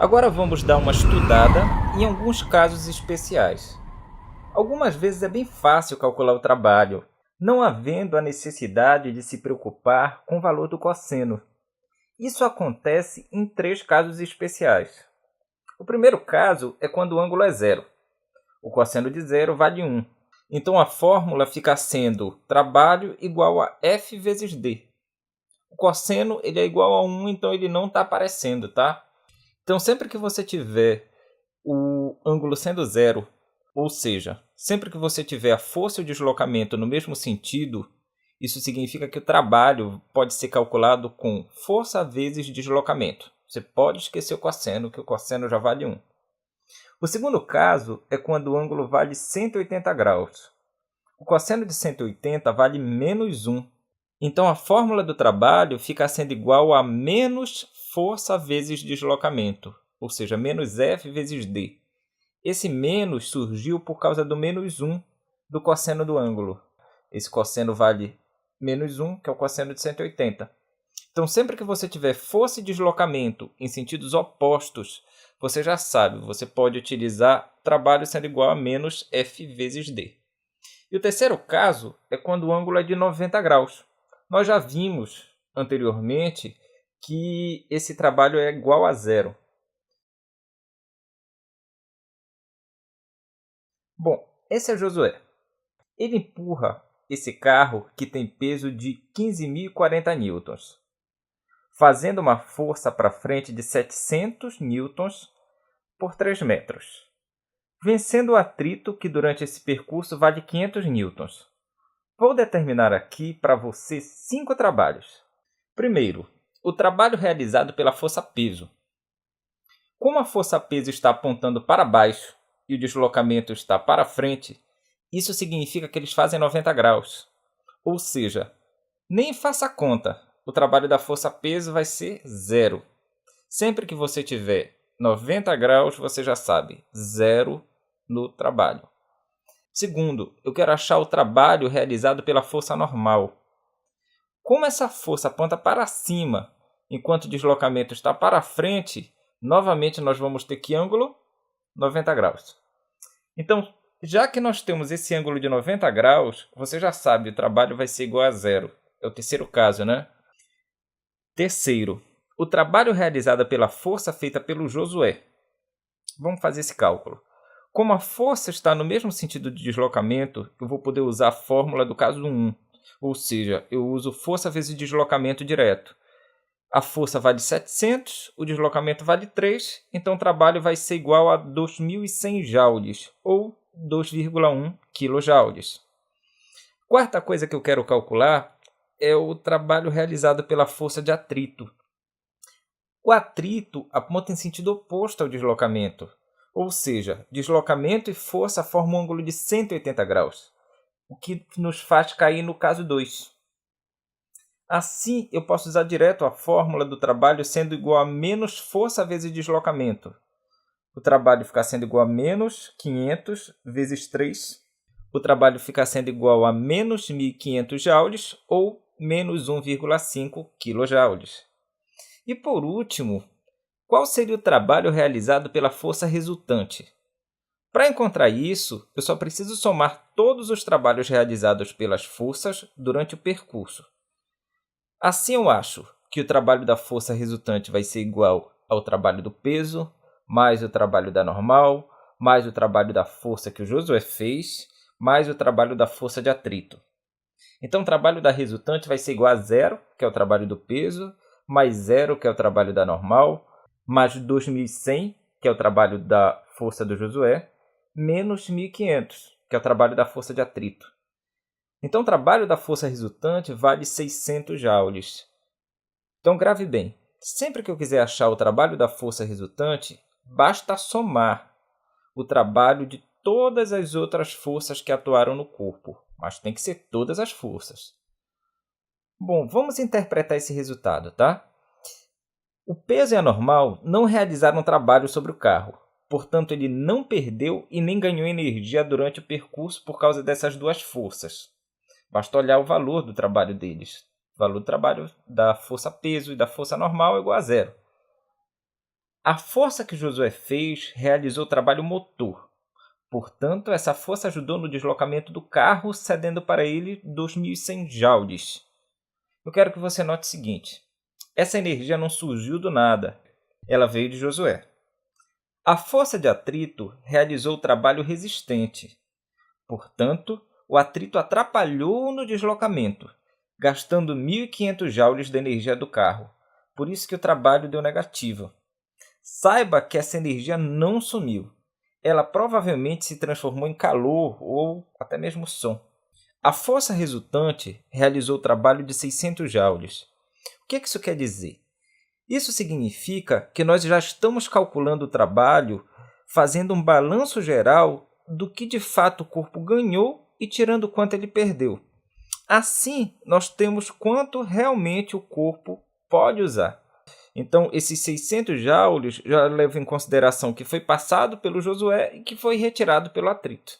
Agora vamos dar uma estudada em alguns casos especiais. Algumas vezes é bem fácil calcular o trabalho, não havendo a necessidade de se preocupar com o valor do cosseno. Isso acontece em três casos especiais. O primeiro caso é quando o ângulo é zero. O cosseno de zero vale 1. Então a fórmula fica sendo trabalho igual a F vezes D. O cosseno ele é igual a 1, então ele não está aparecendo, tá? Então sempre que você tiver o ângulo sendo zero, ou seja, sempre que você tiver a força e o deslocamento no mesmo sentido, isso significa que o trabalho pode ser calculado com força vezes deslocamento. Você pode esquecer o cosseno, que o cosseno já vale 1. O segundo caso é quando o ângulo vale 180 graus. O cosseno de 180 vale menos 1. Então a fórmula do trabalho fica sendo igual a menos força vezes deslocamento, ou seja, menos F vezes D. Esse menos surgiu por causa do menos 1 do cosseno do ângulo. Esse cosseno vale menos 1, que é o cosseno de 180. Então, sempre que você tiver força e deslocamento em sentidos opostos, você já sabe, você pode utilizar trabalho sendo igual a menos F vezes D. E o terceiro caso é quando o ângulo é de 90 graus. Nós já vimos anteriormente que esse trabalho é igual a zero. Bom, esse é Josué. Ele empurra esse carro que tem peso de 15.040 newtons, fazendo uma força para frente de 700 newtons por 3 metros, vencendo o atrito que durante esse percurso vale 500 newtons. Vou determinar aqui para você 5 trabalhos. Primeiro, o trabalho realizado pela força-peso. Como a força-peso está apontando para baixo e o deslocamento está para frente, isso significa que eles fazem 90 graus. Ou seja, nem faça conta, o trabalho da força-peso vai ser zero. Sempre que você tiver 90 graus, você já sabe, zero no trabalho. Segundo, eu quero achar o trabalho realizado pela força normal. Como essa força aponta para cima, enquanto o deslocamento está para frente, novamente nós vamos ter que ângulo? 90 graus. Então, já que nós temos esse ângulo de 90 graus, você já sabe, o trabalho vai ser igual a zero. É o terceiro caso, né? Terceiro, o trabalho realizado pela força feita pelo Josué. Vamos fazer esse cálculo. Como a força está no mesmo sentido de deslocamento, eu vou poder usar a fórmula do caso 1. Ou seja, eu uso força vezes deslocamento direto. A força vale 700, o deslocamento vale 3, então o trabalho vai ser igual a 2.100 joules, ou 2,1 kJ. Quarta coisa que eu quero calcular é o trabalho realizado pela força de atrito. O atrito aponta em sentido oposto ao deslocamento, ou seja, deslocamento e força formam um ângulo de 180 graus, o que nos faz cair no caso 2. Assim, eu posso usar direto a fórmula do trabalho sendo igual a menos força vezes deslocamento. O trabalho fica sendo igual a menos 500 vezes 3. O trabalho fica sendo igual a menos 1.500 joules ou menos 1,5 kJ. E por último, qual seria o trabalho realizado pela força resultante? Para encontrar isso, eu só preciso somar todos os trabalhos realizados pelas forças durante o percurso. Assim eu acho que o trabalho da força resultante vai ser igual ao trabalho do peso, mais o trabalho da normal, mais o trabalho da força que o Josué fez, mais o trabalho da força de atrito. Então o trabalho da resultante vai ser igual a zero, que é o trabalho do peso, mais zero, que é o trabalho da normal, mais 2.100, que é o trabalho da força do Josué, menos 1.500, que é o trabalho da força de atrito. Então o trabalho da força resultante vale 600 joules. Então grave bem, sempre que eu quiser achar o trabalho da força resultante, basta somar o trabalho de todas as outras forças que atuaram no corpo, mas tem que ser todas as forças. Bom, vamos interpretar esse resultado, tá? O peso e a normal não realizaram trabalho sobre o carro, portanto ele não perdeu e nem ganhou energia durante o percurso por causa dessas duas forças. Basta olhar o valor do trabalho deles. O valor do trabalho da força peso e da força normal é igual a zero. A força que Josué fez realizou o trabalho motor. Portanto, essa força ajudou no deslocamento do carro, cedendo para ele 2.100 joules. Eu quero que você note o seguinte: essa energia não surgiu do nada, ela veio de Josué. A força de atrito realizou o trabalho resistente. Portanto, o atrito atrapalhou no deslocamento, gastando 1.500 joules da energia do carro. Por isso que o trabalho deu negativo. Saiba que essa energia não sumiu. Ela provavelmente se transformou em calor ou até mesmo som. A força resultante realizou o trabalho de 600 joules. O que isso quer dizer? Isso significa que nós já estamos calculando o trabalho, fazendo um balanço geral do que de fato o corpo ganhou e tirando quanto ele perdeu. Assim, nós temos quanto realmente o corpo pode usar. Então, esses 600 joules já levam em consideração que foi passado pelo Josué e que foi retirado pelo atrito.